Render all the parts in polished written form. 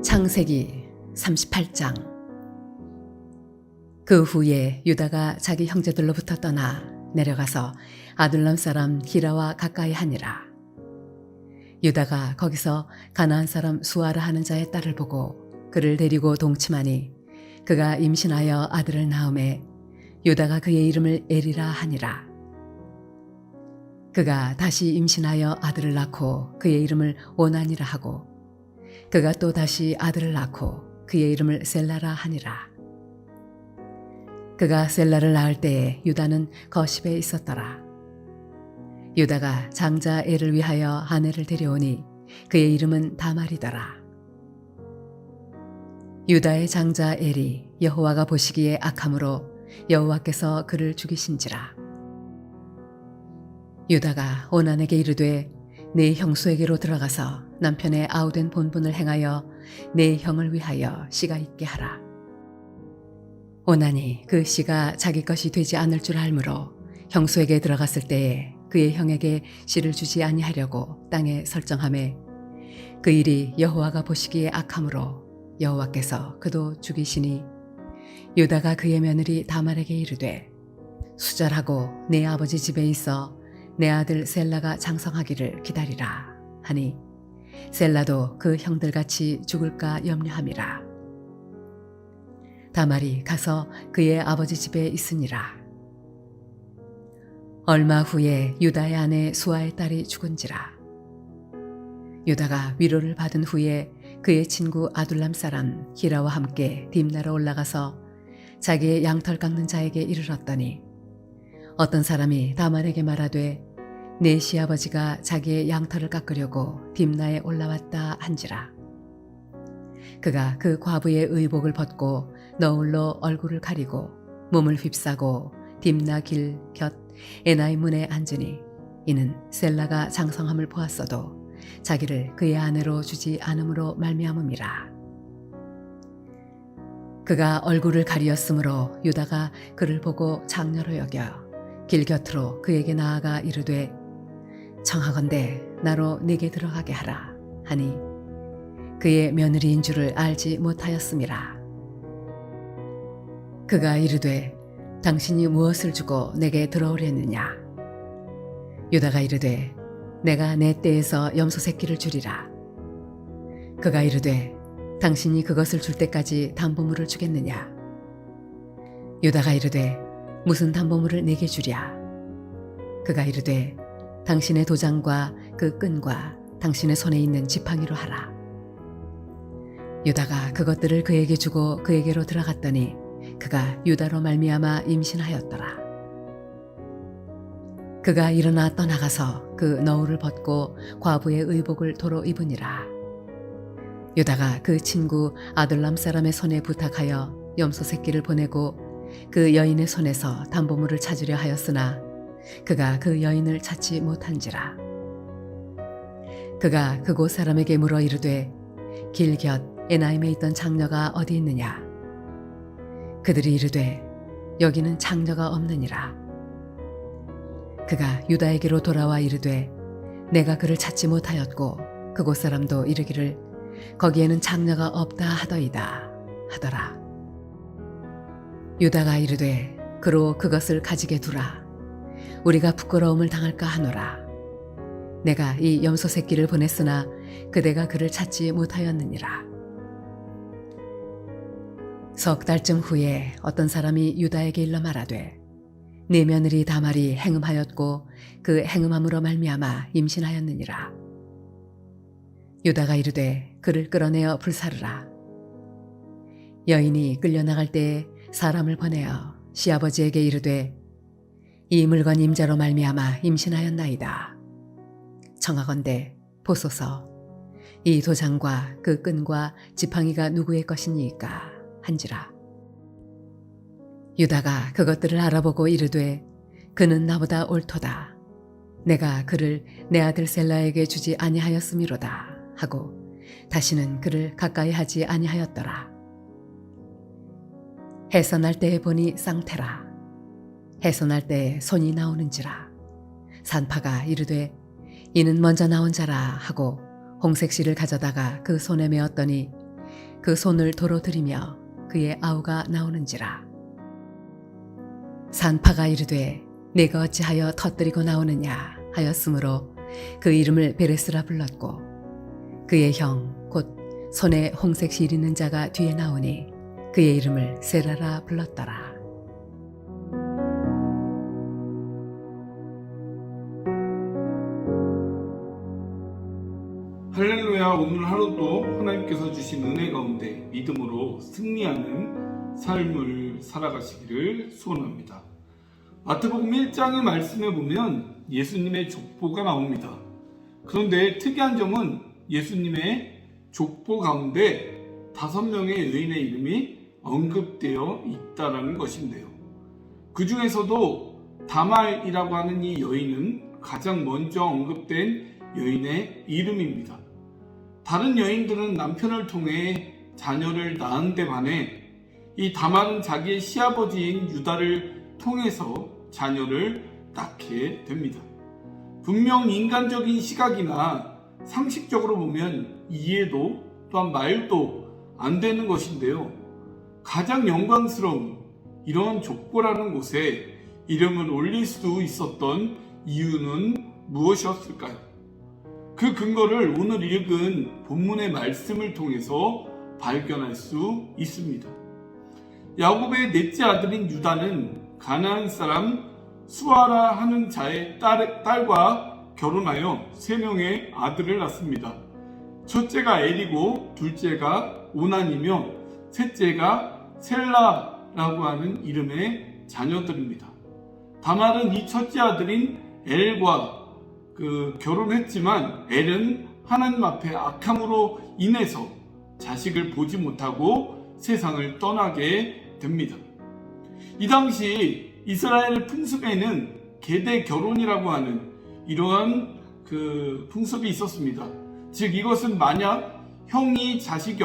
창세기 38장. 그 후에 유다가 자기 형제들로부터 떠나 내려가서 아둘람 사람 히라와 가까이 하니라. 유다가 거기서 가나안 사람 수아라 하는 자의 딸을 보고 그를 데리고 동침하니 그가 임신하여 아들을 낳음에 유다가 그의 이름을 에리라 하니라. 그가 다시 임신하여 아들을 낳고 그의 이름을 오난이라 하고 그가 또 다시 아들을 낳고 그의 이름을 셀라라 하니라. 그가 셀라를 낳을 때에 유다는 거십에 있었더라. 유다가 장자 엘을 위하여 아내를 데려오니 그의 이름은 다말이더라. 유다의 장자 엘이 여호와가 보시기에 악함으로 여호와께서 그를 죽이신지라. 유다가 오난에게 이르되 네 형수에게로 들어가서 남편의 아우된 본분을 행하여 네 형을 위하여 씨가 있게 하라. 오난이 그 씨가 자기 것이 되지 않을 줄 알므로 형수에게 들어갔을 때에 그의 형에게 씨를 주지 아니하려고 땅에 설정하매 그 일이 여호와가 보시기에 악함으로 여호와께서 그도 죽이시니 유다가 그의 며느리 다말에게 이르되 수절하고 내 아버지 집에 있어 내 아들 셀라가 장성하기를 기다리라 하니 셀라도 그 형들같이 죽을까 염려함이라. 다말이 가서 그의 아버지 집에 있으니라. 얼마 후에 유다의 아내 수아의 딸이 죽은지라. 유다가 위로를 받은 후에 그의 친구 아둘람 사람 히라와 함께 딥나로 올라가서 자기의 양털 깎는 자에게 이르렀더니 어떤 사람이 다말에게 말하되 내 시아버지가 자기의 양털을 깎으려고 딥나에 올라왔다 한지라. 그가 그 과부의 의복을 벗고 너울로 얼굴을 가리고 몸을 휩싸고 딥나 길 곁 에나이 문에 앉으니 이는 셀라가 장성함을 보았어도 자기를 그의 아내로 주지 않음으로 말미암음이라. 그가 얼굴을 가리었으므로 유다가 그를 보고 장녀로 여겨 길 곁으로 그에게 나아가 이르되 청하건대 나로 네게 들어가게 하라 하니 그의 며느리인 줄을 알지 못하였음이라. 그가 이르되 당신이 무엇을 주고 내게 들어오려느냐. 유다가 이르되 내가 내 떼에서 염소 새끼를 주리라. 그가 이르되 당신이 그것을 줄 때까지 담보물을 주겠느냐. 유다가 이르되 무슨 담보물을 내게 주랴. 그가 이르되 당신의 도장과 그 끈과 당신의 손에 있는 지팡이로 하라. 유다가 그것들을 그에게 주고 그에게로 들어갔더니 그가 유다로 말미암아 임신하였더라. 그가 일어나 떠나가서 그 너울을 벗고 과부의 의복을 도로 입으니라. 유다가 그 친구 아둘람 사람의 손에 부탁하여 염소 새끼를 보내고 그 여인의 손에서 담보물을 찾으려 하였으나 그가 그 여인을 찾지 못한지라. 그가 그곳 사람에게 물어 이르되 길 곁 에나임에 있던 장녀가 어디 있느냐. 그들이 이르되 여기는 장녀가 없느니라. 그가 유다에게로 돌아와 이르되 내가 그를 찾지 못하였고 그곳 사람도 이르기를 거기에는 장녀가 없다 하더이다 하더라. 유다가 이르되 그로 그것을 가지게 두라. 우리가 부끄러움을 당할까 하노라. 내가 이 염소 새끼를 보냈으나 그대가 그를 찾지 못하였느니라. 석 달쯤 후에 어떤 사람이 유다에게 일러 말하되 네 며느리 다말이 행음하였고 그 행음함으로 말미암아 임신하였느니라. 유다가 이르되 그를 끌어내어 불사르라. 여인이 끌려나갈 때에 사람을 보내어 시아버지에게 이르되 이 물건 임자로 말미암아 임신하였나이다. 청하건대 보소서 이 도장과 그 끈과 지팡이가 누구의 것이니까 한지라. 유다가 그것들을 알아보고 이르되 그는 나보다 옳도다. 내가 그를 내 아들 셀라에게 주지 아니하였음이로다 하고 다시는 그를 가까이 하지 아니하였더라. 해선할 때에 보니 쌍태라. 해선할 때에 손이 나오는지라. 산파가 이르되 이는 먼저 나온 자라 하고 홍색 실을 가져다가 그 손에 메었더니 그 손을 도로 들이며 그의 아우가 나오는지라. 산파가 이르되 내가 어찌하여 터뜨리고 나오느냐 하였으므로 그 이름을 베레스라 불렀고, 그의 형 곧 손에 홍색 실 있는 자가 뒤에 나오니 그의 이름을 세라라 불렀더라. 할렐루야. 오늘 하루도 하나님께서 주신 은혜 가운데 믿음으로 승리하는 삶을 살아가시기를 소원합니다. 마태복음 1장의 말씀에 보면 예수님의 족보가 나옵니다. 그런데 특이한 점은 예수님의 족보 가운데 5명의 여인의 이름이 언급되어 있다는 것인데요. 그 중에서도 다말이라고 하는 이 여인은 가장 먼저 언급된 여인의 이름입니다. 다른 여인들은 남편을 통해 자녀를 낳은 데 반해 이 다말은 자기의 시아버지인 유다를 통해서 자녀를 낳게 됩니다. 분명 인간적인 시각이나 상식적으로 보면 이해도 또한 말도 안 되는 것인데요. 가장 영광스러운 이런 족보라는 곳에 이름을 올릴 수 있었던 이유는 무엇이었을까요? 그 근거를 오늘 읽은 본문의 말씀을 통해서 발견할 수 있습니다. 야곱의 넷째 아들인 유다는 가나안 사람 수아라 하는 자의 딸과 결혼하여 3명의 아들을 낳습니다. 첫째가 엘이고, 둘째가 오난이며 셋째가 셀라라고 하는 이름의 자녀들입니다. 다말은 이 첫째 아들인 엘과 결혼했지만 엘은 하나님 앞에 악함으로 인해서 자식을 보지 못하고 세상을 떠나게 됩니다. 이 당시 이스라엘 풍습에는 계대 결혼이라고 하는 이러한 풍습이 있었습니다. 즉 이것은 만약 형이 자식이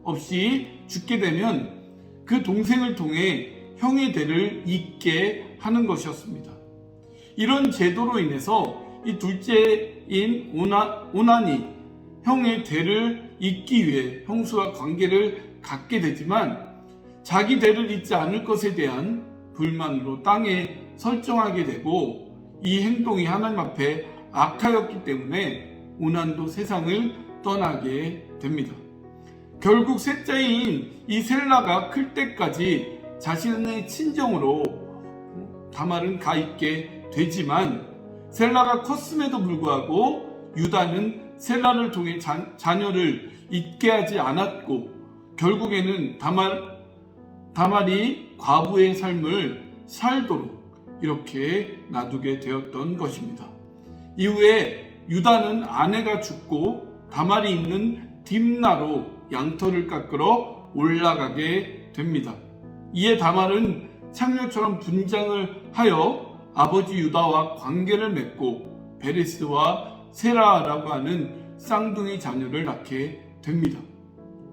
없이 죽게 되면 그 동생을 통해 형의 대를 잇게 하는 것이었습니다. 이런 제도로 인해서 이 둘째인 오난이 형의 대를 잇기 위해 형수와 관계를 갖게 되지만 자기 대를 잇지 않을 것에 대한 불만으로 땅에 설정하게 되고, 이 행동이 하나님 앞에 악하였기 때문에 오난도 세상을 떠나게 됩니다. 결국 셋째인 이 셀라가 클 때까지 자신의 친정으로 다말은 가 있게 되지만, 셀라가 컸음에도 불구하고 유다는 셀라를 통해 자녀를 잇게 하지 않았고, 결국에는 다말이 과부의 삶을 살도록 이렇게 놔두게 되었던 것입니다. 이후에 유다는 아내가 죽고 다말이 있는 딥나로 양털을 깎으러 올라가게 됩니다. 이에 다말은 창녀처럼 분장을 하여 아버지 유다와 관계를 맺고 베레스와 세라라고 하는 쌍둥이 자녀를 낳게 됩니다.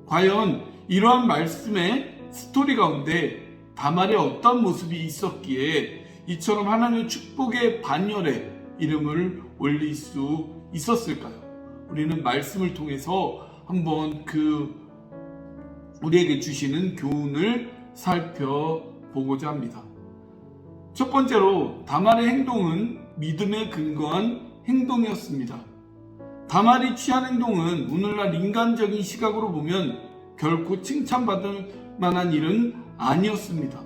과연 이러한 말씀의 스토리 가운데 다말의 어떤 모습이 있었기에 이처럼 하나님의 축복의 반열에 이름을 올릴 수 있었을까요? 우리는 말씀을 통해서 한번 우리에게 주시는 교훈을 살펴보고자 합니다. 첫 번째로 다말의 행동은 믿음에 근거한 행동이었습니다. 다말이 취한 행동은 오늘날 인간적인 시각으로 보면 결코 칭찬받을 만한 일은 아니었습니다.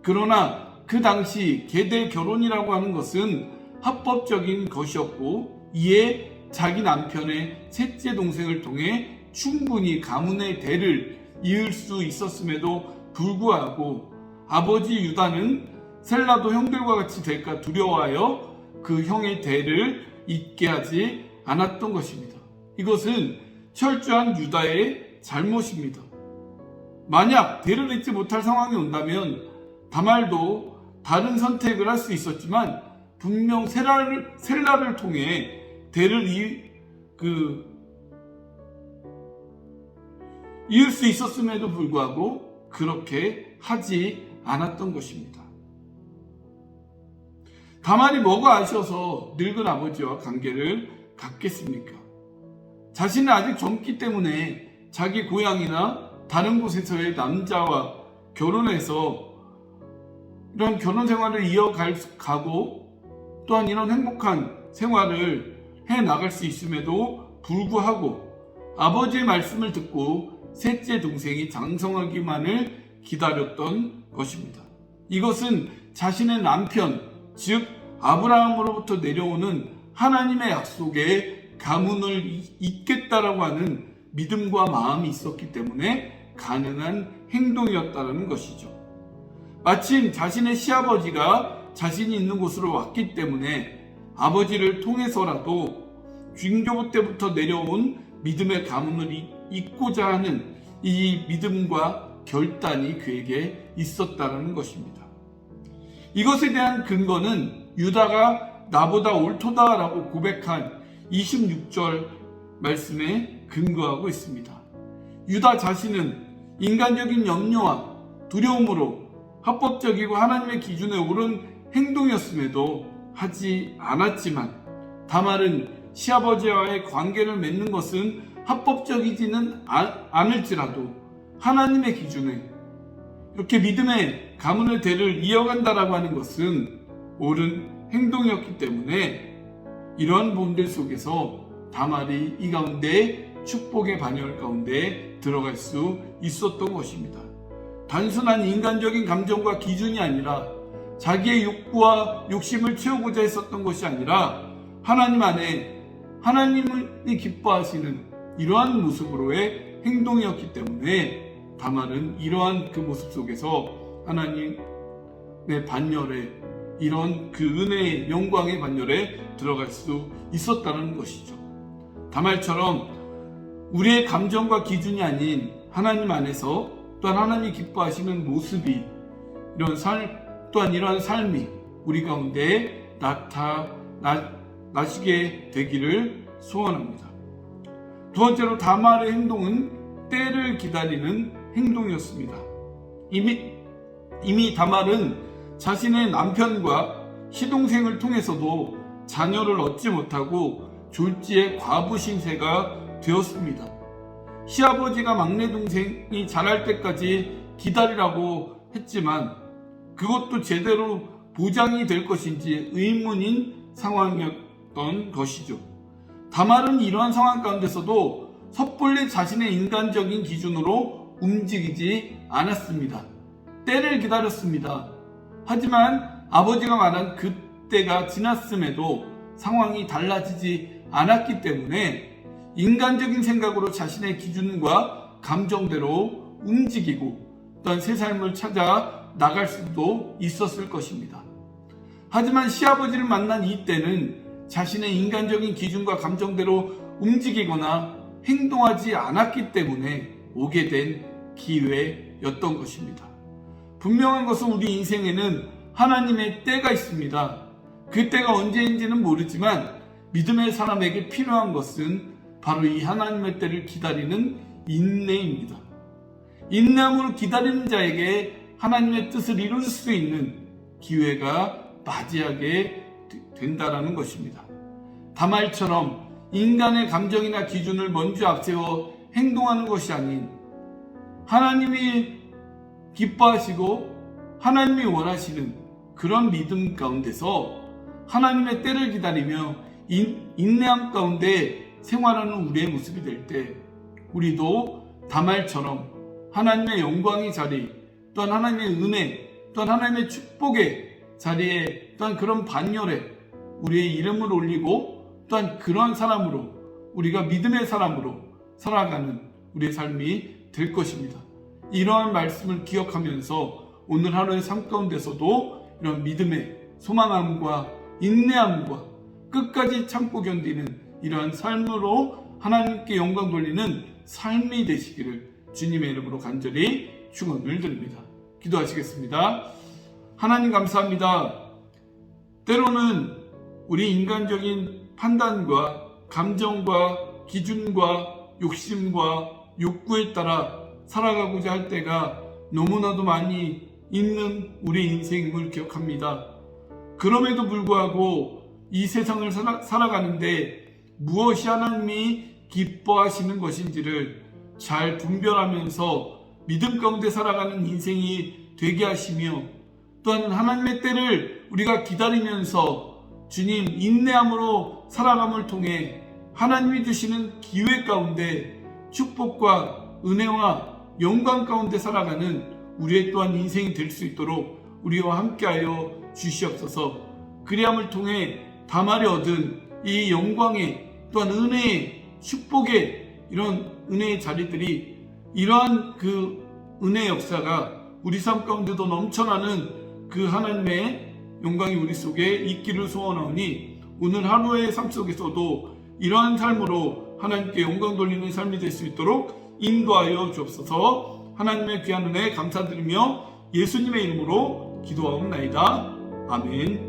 그러나 그 당시 계대 결혼이라고 하는 것은 합법적인 것이었고, 이에 자기 남편의 셋째 동생을 통해 충분히 가문의 대를 이을 수 있었음에도 불구하고 아버지 유다는 셀라도 형들과 같이 될까 두려워하여 그 형의 대를 잇게 하지 않았던 것입니다. 이것은 철저한 유다의 잘못입니다. 만약 대를 잇지 못할 상황이 온다면 다말도 다른 선택을 할 수 있었지만, 분명 셀라를 통해 대를 이을 수 있었음에도 불구하고 그렇게 하지 않았던 것입니다. 다말이 뭐가 아쉬워서 늙은 아버지와 관계를 갖겠습니까? 자신은 아직 젊기 때문에 자기 고향이나 다른 곳에서의 남자와 결혼해서 이런 결혼 생활을 이어가고 또한 이런 행복한 생활을 해 나갈 수 있음에도 불구하고 아버지의 말씀을 듣고 셋째 동생이 장성하기만을 기다렸던 것입니다. 이것은 자신의 남편, 즉 아브라함으로부터 내려오는 하나님의 약속에 가문을 잇겠다라고 하는 믿음과 마음이 있었기 때문에 가능한 행동이었다는 것이죠. 마침 자신의 시아버지가 자신이 있는 곳으로 왔기 때문에 아버지를 통해서라도 중교부 때부터 내려온 믿음의 가문을 잇고자 하는 이 믿음과 결단이 그에게 있었다는 것입니다. 이것에 대한 근거는 유다가 나보다 옳도다라고 고백한 26절 말씀에 근거하고 있습니다. 유다 자신은 인간적인 염려와 두려움으로 합법적이고 하나님의 기준에 옳은 행동이었음에도 하지 않았지만 다말은 시아버지와의 관계를 맺는 것은 합법적이지는 않을지라도 하나님의 기준에 이렇게 믿음의 가문의 대를 이어간다라고 하는 것은 옳은 행동이었기 때문에 이러한 부분들 속에서 다말이 이 가운데 축복의 반열 가운데 들어갈 수 있었던 것입니다. 단순한 인간적인 감정과 기준이 아니라 자기의 욕구와 욕심을 채우고자 했었던 것이 아니라 하나님 안에 하나님이 기뻐하시는 이러한 모습으로의 행동이었기 때문에 다말은 이러한 그 모습 속에서 하나님의 반열에 이런 그 은혜의 영광의 반열에 들어갈 수 있었다는 것이죠. 다말처럼 우리의 감정과 기준이 아닌 하나님 안에서 또한 하나님이 기뻐하시는 모습이 또한 이러한 삶이 우리 가운데 나시게 되기를 소원합니다. 두 번째로 다말의 행동은 때를 기다리는 행동이었습니다. 이미 다말은 자신의 남편과 시동생을 통해서도 자녀를 얻지 못하고 졸지에 과부 신세가 되었습니다. 시아버지가 막내 동생이 자랄 때까지 기다리라고 했지만 그것도 제대로 보장이 될 것인지 의문인 상황이었던 것이죠. 다말은 이러한 상황 가운데서도 섣불리 자신의 인간적인 기준으로 움직이지 않았습니다. 때를 기다렸습니다. 하지만 아버지가 말한 그때가 지났음에도 상황이 달라지지 않았기 때문에 인간적인 생각으로 자신의 기준과 감정대로 움직이고 또한 새 삶을 찾아 나갈 수도 있었을 것입니다. 하지만 시아버지를 만난 이때는 자신의 인간적인 기준과 감정대로 움직이거나 행동하지 않았기 때문에 오게 된 기회였던 것입니다. 분명한 것은 우리 인생에는 하나님의 때가 있습니다. 그 때가 언제인지는 모르지만 믿음의 사람에게 필요한 것은 바로 이 하나님의 때를 기다리는 인내입니다. 인내함으로 기다리는 자에게 하나님의 뜻을 이룰 수 있는 기회가 맞이하게 된다라는 것입니다. 다말처럼 인간의 감정이나 기준을 먼저 앞세워 행동하는 것이 아닌 하나님이 기뻐하시고 하나님이 원하시는 그런 믿음 가운데서 하나님의 때를 기다리며 인내함 가운데 생활하는 우리의 모습이 될 때 우리도 다말처럼 하나님의 영광의 자리 또한 하나님의 은혜 또한 하나님의 축복의 자리에 또한 그런 반열에 우리의 이름을 올리고 또한 그러한 사람으로 우리가 믿음의 사람으로 살아가는 우리의 삶이 될 것입니다. 이러한 말씀을 기억하면서 오늘 하루의 삶 가운데서도 이런 믿음의 소망함과 인내함과 끝까지 참고 견디는 이러한 삶으로 하나님께 영광 돌리는 삶이 되시기를 주님의 이름으로 간절히 축원을 드립니다. 기도하시겠습니다. 하나님 감사합니다. 때로는 우리 인간적인 판단과 감정과 기준과 욕심과 욕구에 따라 살아가고자 할 때가 너무나도 많이 있는 우리 인생임을 기억합니다. 그럼에도 불구하고 이 세상을 살아가는데 무엇이 하나님이 기뻐하시는 것인지를 잘 분별하면서 믿음 가운데 살아가는 인생이 되게 하시며 또한 하나님의 때를 우리가 기다리면서 주님 인내함으로 살아감을 통해 하나님이 주시는 기회 가운데 축복과 은혜와 영광 가운데 살아가는 우리의 또한 인생이 될 수 있도록 우리와 함께하여 주시옵소서. 그리함을 통해 다말이 얻은 이 영광의 또한 은혜의 축복의 이런 은혜의 자리들이 이러한 그 은혜의 역사가 우리 삶 가운데도 넘쳐나는 그 하나님의 영광이 우리 속에 있기를 소원하오니 오늘 하루의 삶 속에서도 이러한 삶으로 하나님께 영광 돌리는 삶이 될 수 있도록 인도하여 주옵소서. 하나님의 귀한 은혜 감사드리며 예수님의 이름으로 기도하옵나이다. 아멘.